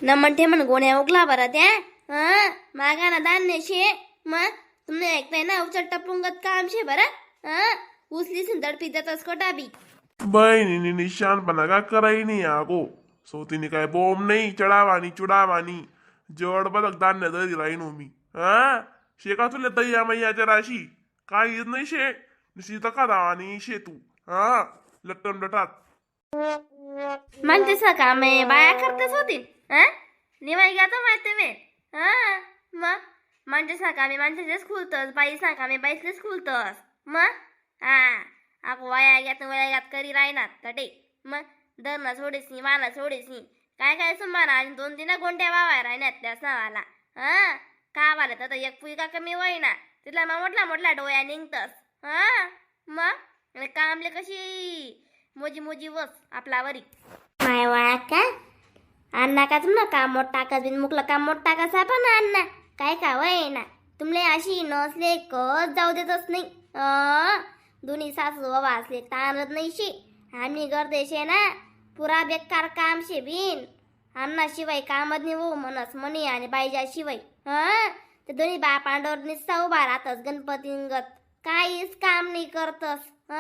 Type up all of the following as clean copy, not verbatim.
न म्हणते म्हण गोण्या उगला बरं त्या मागा ना धान्य शे मग तुमने ऐकताय ना उचट टपुंगत काम शे बरं उचली सुंदर पिजातच कोटाबी बहिणीने निशानपणा का कराई नाही आगो सोतीने काय बोंब नाही चढावानी चुडावानी जड बदक धान्य दरी राहीन मी शेका तुला दैया मैयाच्या राशी काय येत नाही शे निशी तका दावानी शे तू लट्टम लटात म्हणतेस ना काम आहे बाया करतेस होती निवाई गातो माहिती वे मग म्हणतेस ना कामे माणसाचेच खुलतस बाई ना कामे बाईसलेच खुलतस मग ako वया करी राहणार तटे मग धरणं सोडीस नी वाना सोडीस नी काय सुमारा आणि 2-3 गोंड्या वावाय राहण्यात त्या सवाला का वाला तर एक पुई का कमी वयना तिथला मग मोठला डोया निघतस मग कामले कशी मोजी वस आपला वरी माय वाया का अन्ना का तुमना काम मोठ टाकस बिन मुकलं काम मोठ टाकस आपण अन्ना काय का वयना तुमले अशी नसले कच जाऊ देतच नाही दोन्ही सासू वाचले ताणत नाही शे आम्ही करते शे ना पुरा बेकार काम शे बिन आमना शिवाय कामच नाही हो मनस मनी आणि बाईजा शिवाय ते दोन्ही बा पांडवर निस्सा उभा राहतस गणपतींगत काहीच काम नाही करतस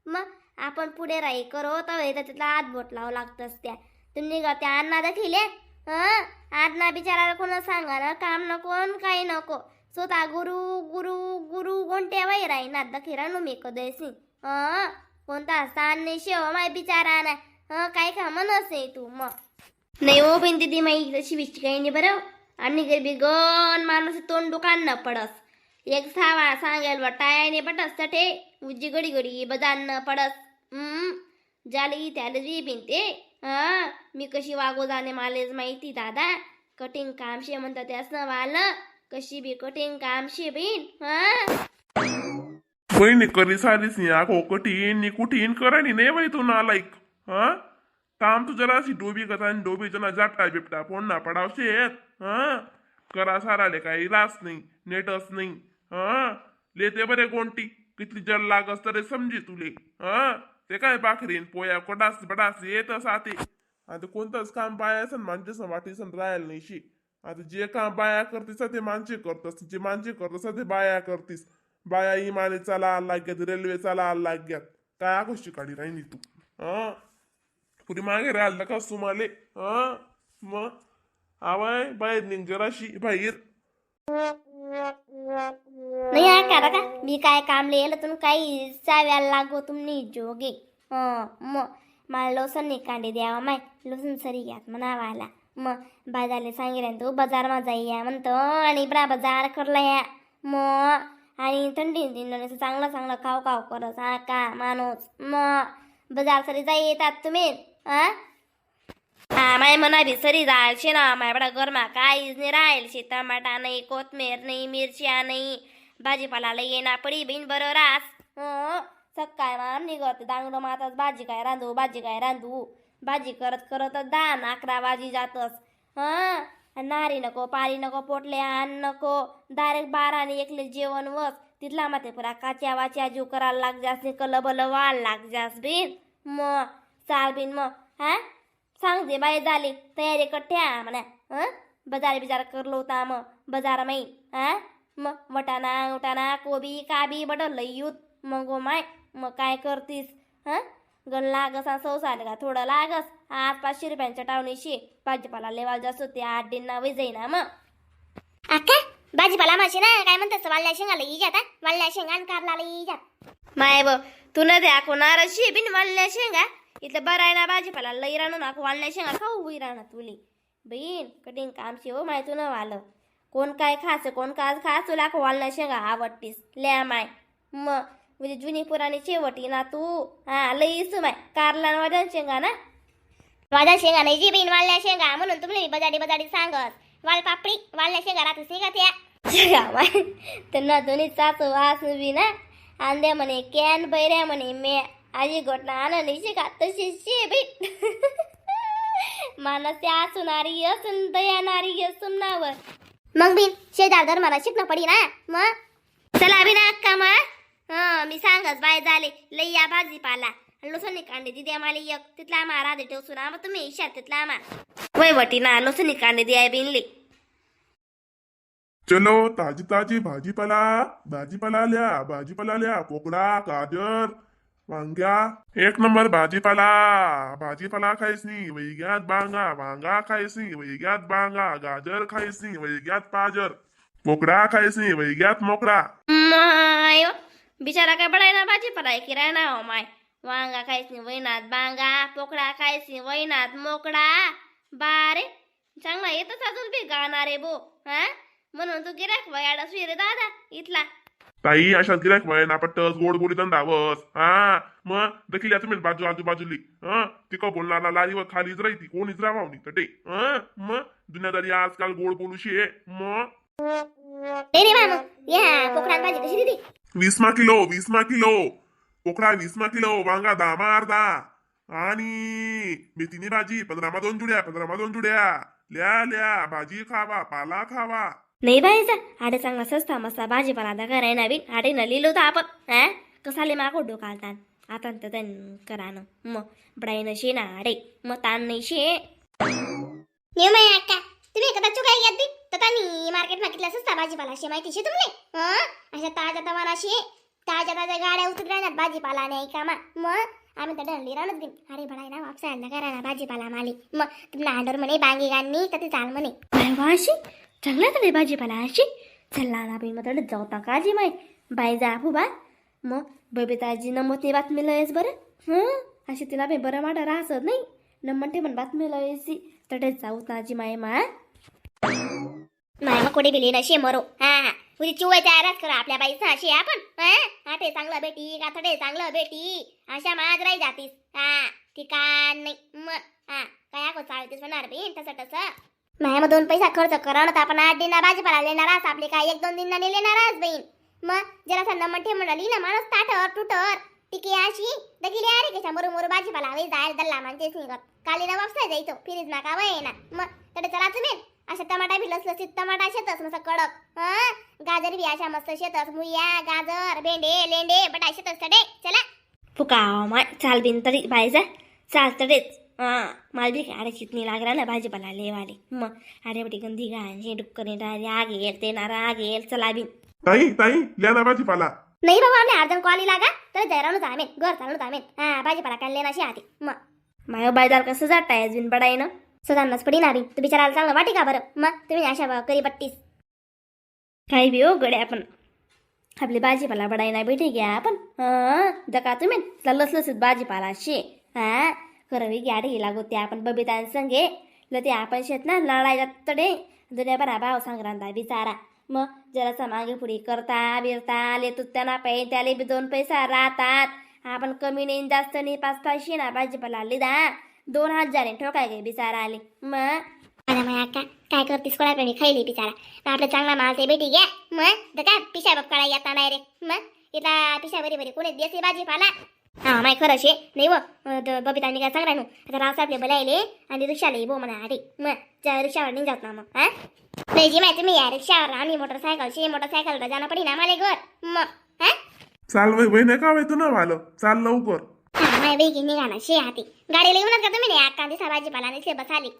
मग आपण पुढे राही करो तर तिथला हात बोट लावू लागतस त्या तुम्ही का त्या अण्णा दाखिले अण्णा बिचाराला कोण सांगा ना काम नको काही नको स्वतः गुरु गुरु गुरु कोणत्या वय राहीना दखिरा नु मी कदेसी कोणता स्थान नाही शेव माय बिचारा ना काय का म्हणस नाही तू मग नाही हो पण दिदी माई तशी विचार काही नाही बरं आणि गरबी गण माणूस तोंड दुकान न पडस एक सावा सांगेल टायाने पटस तठे उज्जी गडी बजान न पडस जाली त्याला जी बिनते मी कशी वागो जाणे मालेच माहिती दादा कटिंग काम शे म्हणतात त्यास न वालं कशी बी कटिंग काम शे बिन बहिणी करी सारीस नी आखो कठीण नी कुठीन करानी नाही बाई तू नालायक काम तू जरा अशी डोबी कथा आणि डोबी जना जापटा बिपटा फोन ना पडावशेत करा साराले काही रास नाही नेटच नाही लेते बरे कोणती किती जल लागस तरी समजी तुले ते काय बाकरीन पोया कोडास बडास येत साथे आता कोणतंच काम बाया माणसे वाटीस राहायला नाही शी आता जे काम बाया करतीस ते माणसे करतस जे माणसे करतस ते बाया करतीस बाया इमाने चाला लाग्यात रेल्वे चाला लाग्यात काय गोष्टी काढी राहिली तू पुरी मागे राहिला का सुमाले मग आवाय बाहेर निघ जराशी बाहेर नाही आहे का मी काय काम लिहिलं तुम्ही काही चाव्याला लागो तुम्ही जोगे मग मला लोसन नाही कांडे द्यावा माय लोसन सरी घ्यात म्हणावाला मग बाजारले सांगितलं तू बाजारमा जाईया म्हणतो आणि इब्रा बाजार करला या मग आणि थंडी दिन चांगलं खाव करत का माणूस मग बाजार सरी जाई येतात तुम्ही माय म्हणा बी सरी जायचे ना माय बडा गरमा काहीच नाही राहील शे टमाटा नाही कोथमीर नाही मिरच्या नाही भाजीपाला येणार पडी बिन बरं रास सकाळ मान निघत दांगडो माताच भाजी काय रांधू भाजी करत 10-11 वाजी जातस नारी नको पारी नको पोटले आण नको डायरेक्ट 12 आणि 1 जेवण वस तिथला माते पुरा काच्या वाच्या जीव करायला लाग जास कलबल वाल लाग जास बिन मग चाल बिन मग सांग दे बाई झाली तयारी कट्ट्या म्हणा बाजार करलो होता मग बाजार माई मग वटाणा कोबी काबी बडल युत मग माय मग काय करतीस गण लागस सौस आले का थोडं लागस 500 रुपयांच्या टावणीशी भाजीपाला लेवाल जास्त होते 8 दिन नावे जाईना मग अक्का भाजीपाला माशी ना काय म्हणतात वाल्या शेंगाला ई जाता वाल्या शेंगान कारलाला ई जात माय ब तू न द्या कोणारा शे बिन वाल्या शेंगा इथलं बरायना भाजीपाला लई राहणं ना वाल्या शेंगा खाऊ उई राहणार तुली बहीण कटिंग काम शे हो माय तू न वालं कोण काय कोण काय खास तुला वाल्या शेंगा आवडतीस ल्या माय मग म्हणजे जुनी पुराणी शेवटी ना तू लई माय कारला वाजा शेंगा ना वाजा शेंगा नाही जी बहीण वाल्या शेंगा म्हणून तुम्ही बजाडी सांगस वाल पापडी वाल्या शेंगा राहते का त्या माय त्यांना दोन्ही चाचू वास बी ना आंद्या म्हणे कॅन बैऱ्या म्हणे मे आजी घटना आनंदी का तशी शे बी मानस त्या सुनारी असून दयानारी असून नावर मग बिन शेजार धर्माला शिकणं पडी ना मग चला बिना अक्का मग मी सांगस बाय झाले लई या भाजीपाला लसणी कांदे दी द्या मला एक तिथला आम्हा राधे ठेवसून आम्हा तुम्ही इशार तिथला आम्हा वैवटी ना लसणी कांदे द्या बिनली चलो ताजी ताजी भाजीपाला लिया पोकळा गाजर वांग्या एक नंबर भाजीपाला खायस नाही वैग्यात वांगा खायस नाही वैग्यात गाजर खायस नाही वैग्यात पाजर पोकळा खायस नाही वैग्यात मोकळा माय बिचारा काय बडायना भाजीपाला आहे किरायना हो माय वांगा खायस नाही वैनात बांगा पोकळा खायस नाही वैनात मोकळा बारे चांगला येतच अजून बी गाणार रे बो हा म्हणून तू गिराक वयाडा रे दादा इथला ताई अशात गिरायक वय ना पट्टस गोड गोडी धावस हा मग देखील तुम्ही आजूबाजूली तिक बोलणार लारीवर खालीच राहती कोणीच राहावनी तटे मग दुनियादारी आजकाल गोड बोलूशी आहे मग रे मानू या पोकळान भाजी कशी दिली 20 किलो पोकळा 20 किलो वांगा 10 अर्धा आणि मेथीनी भाजी 15 जुड्या ल्या भाजी खावा पाला खावा नाही बाईचा आडे चांगला सस्ता मस्ता भाजीपाला दा कराय नवीन आडे न लिहिलो तर आपण हा कसाले मागो डोकालतान आता तर करानं मग बडाईन शे ना आडे मग तान नाही शे नेऊ माय अक्का तुम्ही कदा चुकाई घेतली ततानी मार्केट मागितला सस्ता भाजीपाला शे माहिती शे तुमले अशा ताजा तवाना शे ताजा गाड्या उतरत राहणार भाजीपाला नाही कामा मग आम्ही तर डरली राहत दिन अरे बडाईना वापसायला करा भाजीपाला माली मग तुम्हाला अंडर म्हणे बांगी गाणी तर ते चाल म्हणे वाशी चांगला तरी भाजीपाला अशी चल्ला ना बाई मग जाऊ काजी माय बाई जा बा मग बबिताजी नमते बातमी लयस बरं अशी तिला बाई बरं वाटत राहत नाही नमते पण बातमी लयसी तटेच जाऊ ताजी माय माय मग कोणी बिली नशे मरो हा पुरी चिवय तयारच करा आपल्या बाईचा अशी आपण आठे चांगलं बेटी का थडे चांगलं बेटी अशा माज राही जातीस ठिकाण नाही मग काय को चालतीस होणार बी तसं मग 2 पैसा खर्च करा ना आपण 8 दिन भाजीपाला लेणारच आपले काय 1-2 दिन नाही लेणारच बहीण मग जरा नमठे म्हणाली ना माणूस टुटर टिके अशी दगिली अरे कशा मोरू भाजीपाला हवे जाय दल्ला म्हणतेच निघत काली ना वापसा जायचो फिरीज नाका वय ना मग तडे चला तुम्ही अशा टमाटा बी लसलसीत टमाटा शेतस मस्त कडक गाजर बी अशा मस्त शेतस मुया गाजर भेंडे लेंडे बटाई शेतस तडे चला फुकाव माय चाल बिन तरी बाईजा चाल तडेच मला बी आडे चितणी लागला ना भाजीपाला लेवाले मग आडे बटी गंधी गांजे डुक्करे डायरे आगे येल ते नारा आगे येल चला बिन ताई लिया ना भाजीपाला नाही बाबा आम्ही अर्धन कॉली लागा तर जयरानू जामेन घर चालू जामेन भाजीपाला काय लेनाशी आधी मग माय बायदार कसं जाताय अजून बडाईनं सदांनाच पडी ना बी तू बिचारायला चांगलं वाटे का बरं मग तुम्ही अशा करी बट्टीस काही बी हो गडे आपण आपली भाजीपाला बडाई नाही भेटे घ्या आपण जका तुम्ही लसलसीत भाजीपाला शे करवी गाडी लागो ते आपण बबितान संगे ल ते आपण शेत ना लढाई तडे दुनिया बरा भाव संक्रांता बिचारा मग जरासा मागे पुढे करता बिरता लेतो त्यांना पै त्याले बी 2 पैसा राहतात आपण कमी नाही जास्त नाही 5-5 ना भाजीपाला लिदा 2000 ठोकाय गे बिचारा आले मग अरे मग अक्का काय करतीस कोणाकडे खायली बिचारा आपलं चांगला माल ते बेटी घ्या मग का पिशा बाप काढा येता नाही रे मग इथला पिशा बरी कोणी देसी भाजीपाला माय खरं शे नाही व बबितांनी काय सांगणार आता रावसाहेबले बोलायले आणि रिक्षाला बो म्हणा अरे मग रिक्षावर नाही जात ना मग नाही जी माहिती मी या रिक्षावर आम्ही मोटरसायकल जाणं पडी ना मला घर मग चाल वय नाही का तू ना वालं चाल लवकर माय बेगी निघाला शे हाती गाडीला येऊनच का तुम्ही नाही अक्का दिसा भाजीपाला नाही बसाली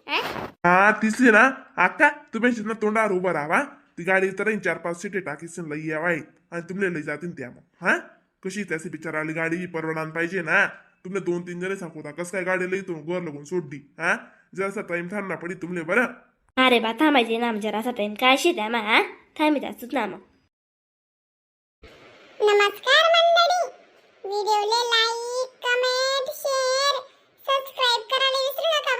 तिसरी ना अक्का तुम्ही ना तोंडावर उभं राहा ती गाडी तर 4-5 सीटे टाकीसन लई यावाय आणि तुमले लई जातील त्या मग कशी त्याची बिचाराली गाडी परवडान पाहिजे ना तुमले 2-3 जण सांगता कस काय गाडी लई घर लगून सोडली जरासा टाइम थांबना पडी तुमले बरं अरे बा थांबायचे ना जरासा टाइम काय शे द्या मा थांबी जास्तच ना मग नमस्कार मंडळी व्हिडिओला लाईक कमेंट शेअर सबस्क्राइब करायला विसरू नका